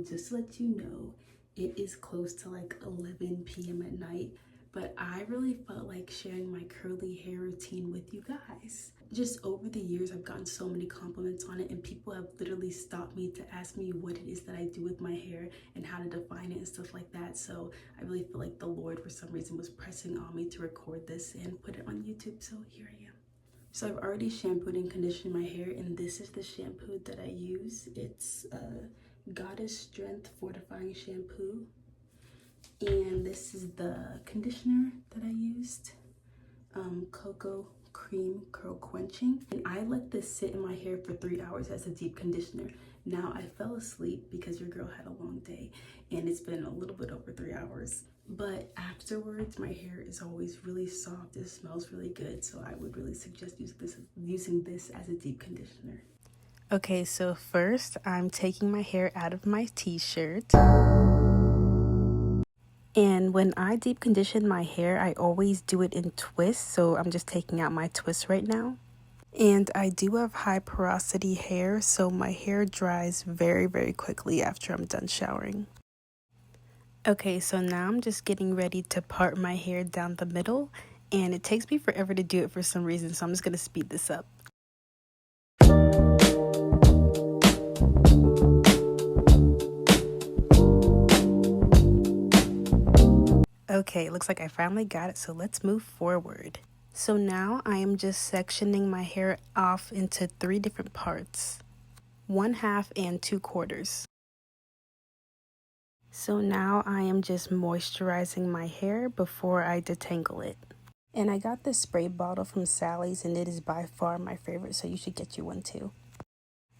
just to let you know, it is close to like 11 p.m. at night, but I really felt like sharing my curly hair routine with you guys. Just over the years, I've gotten so many compliments on it, and people have literally stopped me to ask me what it is that I do with my hair and how to define it and stuff like that. So I really feel like the Lord, for some reason, was pressing on me to record this and put it on YouTube. So here I am. So I've already shampooed and conditioned my hair, and this is the shampoo that I use. It's Goddess Strength Fortifying Shampoo. And this is the conditioner that I used, Cocoa Cream Curl Quenching. And I let this sit in my hair for 3 hours as a deep conditioner. Now I fell asleep because your girl had a long day, and it's been a little bit over 3 hours. But afterwards, my hair is always really soft. It smells really good. So I would really suggest using this as a deep conditioner. Okay, so first I'm taking my hair out of my t-shirt. And when I deep condition my hair, I always do it in twists. So I'm just taking out my twist right now. And I do have high porosity hair, so my hair dries very, very quickly after I'm done showering. Okay, so now I'm just getting ready to part my hair down the middle, and it takes me forever to do it for some reason, so I'm just going to speed this up. Okay, looks like I finally got it, so let's move forward. So now I am just sectioning my hair off into 3 different parts, 1/2 and 2/4. So now I am just moisturizing my hair before I detangle it. And I got this spray bottle from Sally's, and it is by far my favorite, so you should get you one too.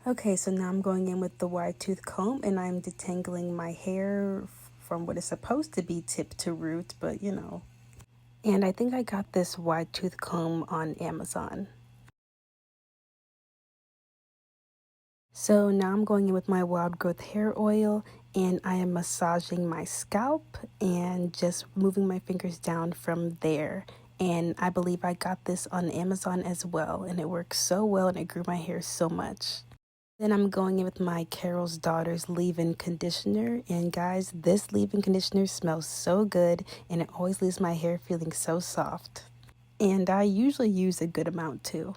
Okay, so now I'm going in with the wide tooth comb, and I'm detangling my hair from what is supposed to be tip to root, but you know. And I think I got this wide tooth comb on Amazon. So now I'm going in with my wild growth hair oil, and I am massaging my scalp and just moving my fingers down from there. And I believe I got this on Amazon as well, and it works so well, and it grew my hair so much. Then I'm going in with my Carol's Daughter's leave-in conditioner, and guys, this leave-in conditioner smells so good, and it always leaves my hair feeling so soft. And I usually use a good amount too.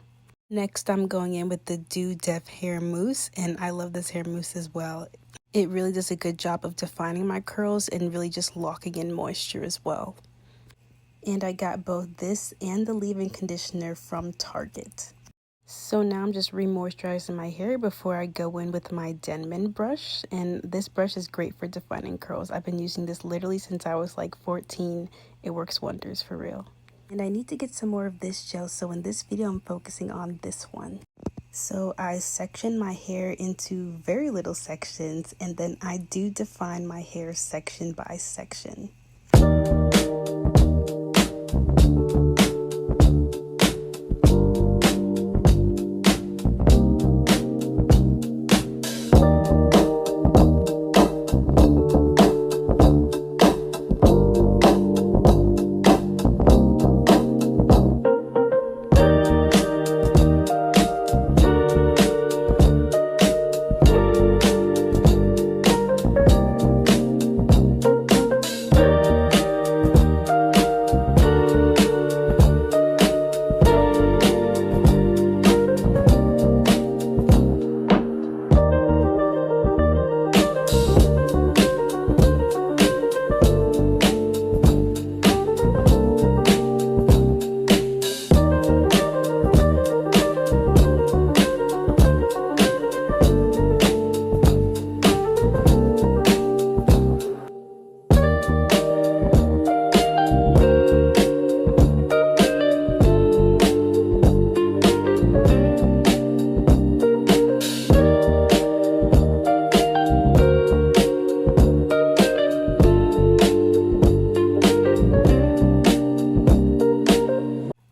Next, I'm going in with the Dew Def Hair Mousse, and I love this hair mousse as well. It really does a good job of defining my curls and really just locking in moisture as well. And I got both this and the leave-in conditioner from Target. So now I'm just re-moisturizing my hair before I go in with my Denman brush. And this brush is great for defining curls. I've been using this literally since I was like 14. It works wonders for real. And I need to get some more of this gel, so in this video I'm focusing on this one. So I section my hair into very little sections, and then I do define my hair section by section.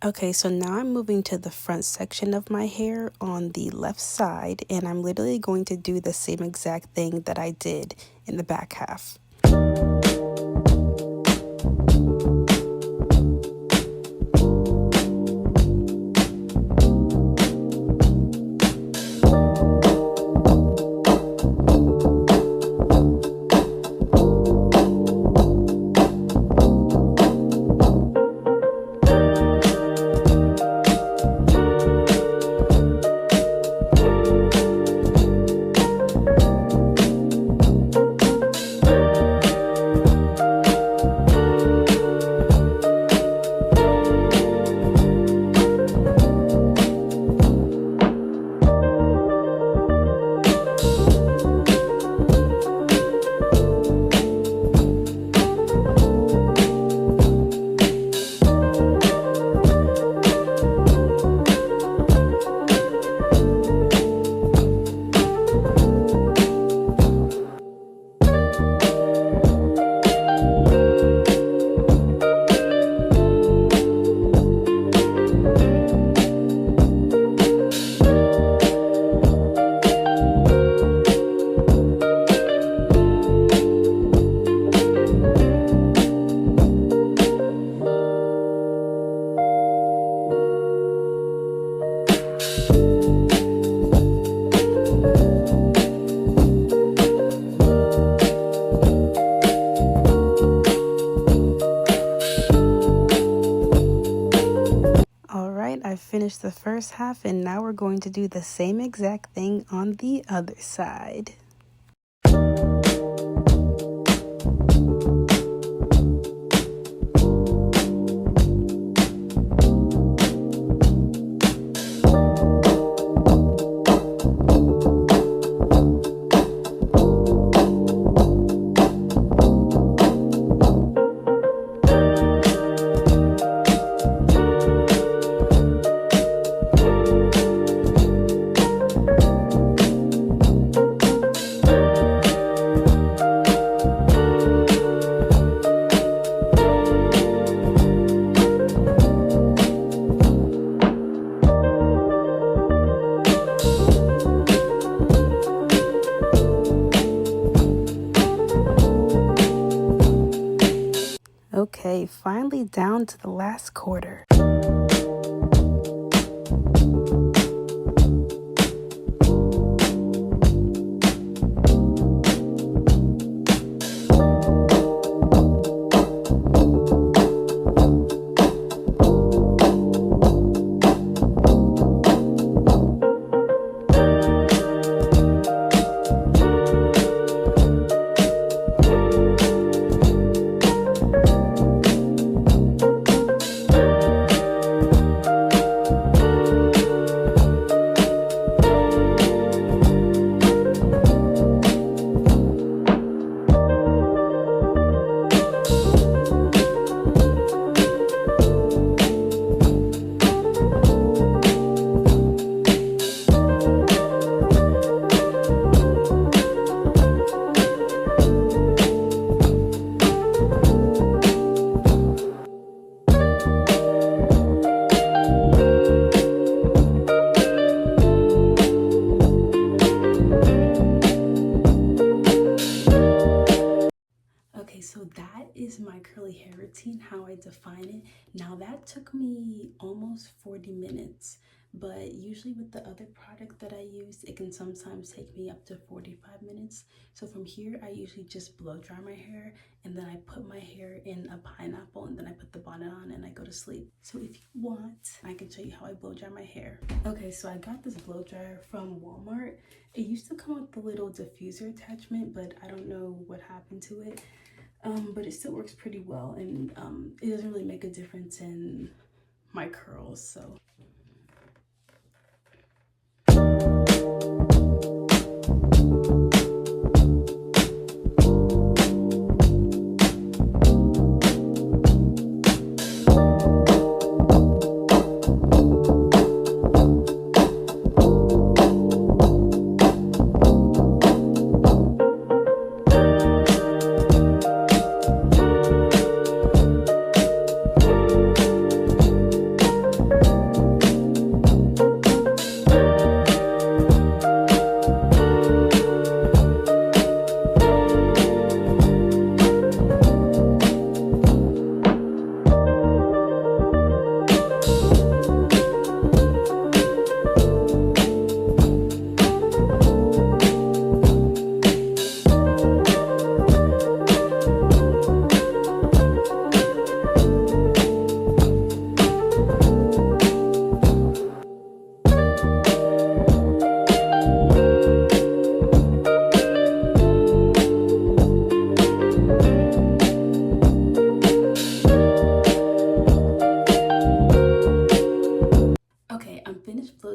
Okay, so now I'm moving to the front section of my hair on the left side, and I'm literally going to do the same exact thing that I did in the back half. I finished the first half and now we're going to do the same exact thing on the other side. Okay, finally down to the last quarter. So that is my curly hair routine, how I define it. Now that took me almost 40 minutes, but usually with the other product that I use, it can sometimes take me up to 45 minutes. So from here, I usually just blow dry my hair and then I put my hair in a pineapple and then I put the bonnet on and I go to sleep. So if you want, I can show you how I blow dry my hair. Okay, so I got this blow dryer from Walmart. It used to come with the little diffuser attachment, but I don't know what happened to it. But it still works pretty well, and it doesn't really make a difference in my curls, so.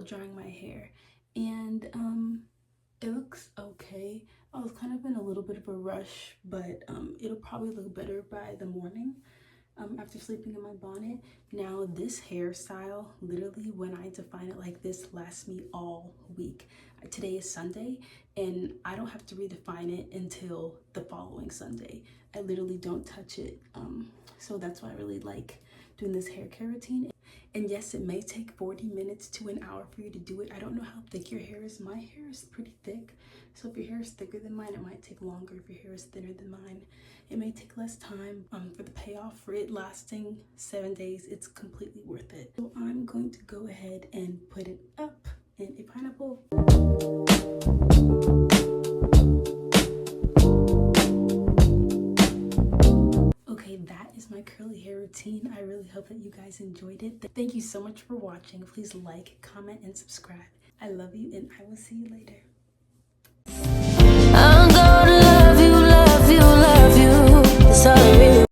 Drying my hair, and it looks okay. I was kind of in a little bit of a rush, but it'll probably look better by the morning after sleeping in my bonnet. Now this hairstyle, literally when I define it like this, lasts me all week. Today is Sunday and I don't have to redefine it until the following Sunday. I literally don't touch it, so that's why I really like doing this hair care routine. And yes, it may take 40 minutes to an hour for you to do it. I don't know how thick your hair is. My hair is pretty thick. So if your hair is thicker than mine, it might take longer. If your hair is thinner than mine, it may take less time. For the payoff, for it lasting 7 days, it's completely worth it. So I'm going to go ahead and put it up in a pineapple. Okay, that is my curly hair routine. I really hope hope that you guys enjoyed it. Thank you so much for watching. Please like, comment, and subscribe. I love you, and I will see you later. I'm gonna love you, love you, love you. That's all